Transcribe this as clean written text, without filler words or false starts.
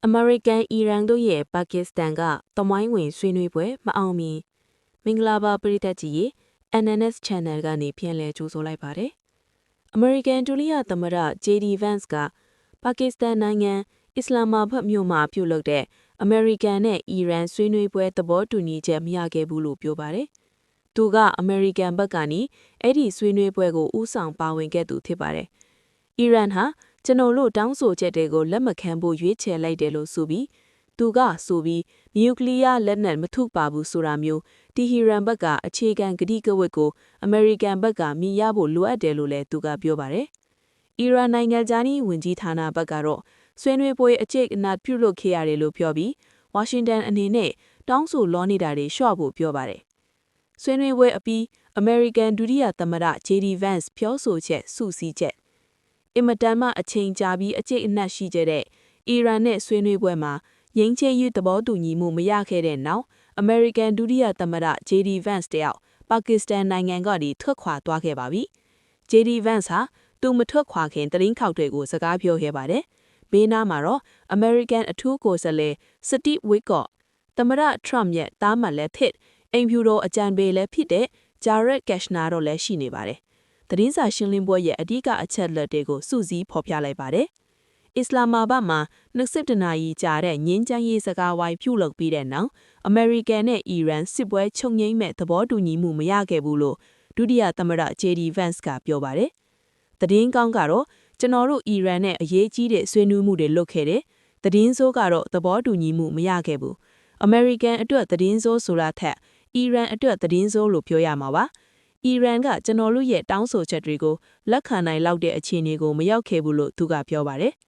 American အီရန်တို့ရဲ့ပါကစ္စတန်ကသမိုင်းဝင်ဆွေးနွေးပွဲမအောင်မြင်မင်္ဂလာပါပရိသတ်ကြီးရေ NNS Channel ကနေပြန်လည်ကြိုဆိုလိုက်ပါတယ်။ American ဒုတိယသမ္မတ JD Vance ကပါကစ္စတန်နိုင်ငံအစ္စလာမာဘတ်မြို့မှာပြုလုပ်တဲ့ American နဲ့အီရန်ဆွေးနွေးပွဲသဘောတူညီချက်မရခဲ့ဘူးလို့ပြောပါတယ်။သူက American ဘက်ကနေအဲ့ဒီဆွေးနွေးပွဲကိုဦးဆောင်ပါဝင်ခဲ့သူဖြစ်ပါတယ်။အီရန်ဟာကျွန်တော်တို့တောင်းဆိုချက်တွေကိုလက်မခံဖို့ရွေးချယ်လိုက်တယ်လို့ဆိုပြီးသူကဆိုပြီးနျူကလ িয়ার လက်နက်မထုပါဘူးဆိုတာမျိုးတီဟီရန်ဘက်ကအခြေခံကတိကဝတ်ကိုအမေရိကန်ဘက်ကမြင်ရဖို့လိုအပ်တယ်လို့လည်းသူကပြောပါတယ်။အီရန်နိုင်ငံသားကြီးဝန်ကြီးဌာနဘက်ကတော့ဆွေးနွေးပွဲအကျိတ်အနတ်ပြုလုပ်ခဲ့ရတယ်လို့ပြောပြီးဝါရှင်တန်အနေနဲ့တောင်းဆိုလောနေတာတွေလျှော့ဖို့ပြောပါတယ်။ဆွေးနွေးပွဲအပြီးအမေရိကန်ဒုတိယသမ္မတ JD Vance ပြောဆိုချက်စုစည်းချက်အင်မတန်မှအချိန်ကြာပြီးအကျိတ်အနတ်ရှိကြတဲ့အီရန်နဲ့ဆွေးနွေးပွဲမှာငြိမ်းချမ်းရေးသဘောတူညီမှုမရခဲ့တဲ့နောက်အမေရိကန်ဒုတိယသမ္မတ JD Vance တယောက်ပါကစ္စတန်နိုင်ငံကနေထွက်ခွာသွားခဲ့ပါပြီ။ JD Vance ဟာသူမထွက်ခွာခင်သတင်းခေါက်တွေကိုစကားပြောခဲ့ပါတယ်။ဘေးနားမှာတော့အမေရိကန်အထူးကိုယ်စားလှယ်စတိဝစ်ကော့သမ္မတထရမ့်ရဲ့တားမှလည်းဖြစ်အိမ်ဖြူတော်အကြံပေးလည်းဖြစ်တဲ့ဂျာရက်ကက်ရှနာတော့လည်းရှိနေပါတယ်။သတင်းစာရှင်းလင်းပွဲရဲ့အဓိကအချက်လက်တွေကိုစုစည်းဖော်ပြလိုက်ပါတယ်။အစ္စလာမာဘတ်မှာ20နာရီကြာတဲ့ငြင်းချမ်းရေးစကားဝိုင်းပြုလုပ်ပြီးတဲ့နောက်အမေရိကန်နဲ့အီရန်စစ်ပွဲချုပ်ငြိမ်းမဲ့သဘောတူညီမှုမရခဲ့ဘူးလို့ဒုတိယသမ္မတ JD Vance ကပြောပါတယ်။သတင်းကောင်းကတော့ကျွန်တော်တို့အီရန်နဲ့အရေးကြီးတဲ့ဆွေးနွေးမှုတွေလုပ်ခဲ့တယ်။သတင်းဆိုးကတော့သဘောတူညီမှုမရခဲ့ဘူး။အမေရိကန်အတွက်သတင်းဆိုးဆိုတာထက်အီရန်အတွက်သတင်းဆိုးလို့ပြောရမှာပါ။အီရန်ကကျွန်တော်တို့ရဲ့တောင်းဆိုချက်တွေကိုလက်ခံနိုင်လောက်တဲ့အခြေအနေကိုမရောက်ခဲ့ဘူးလို့သူကပြောပါတယ်။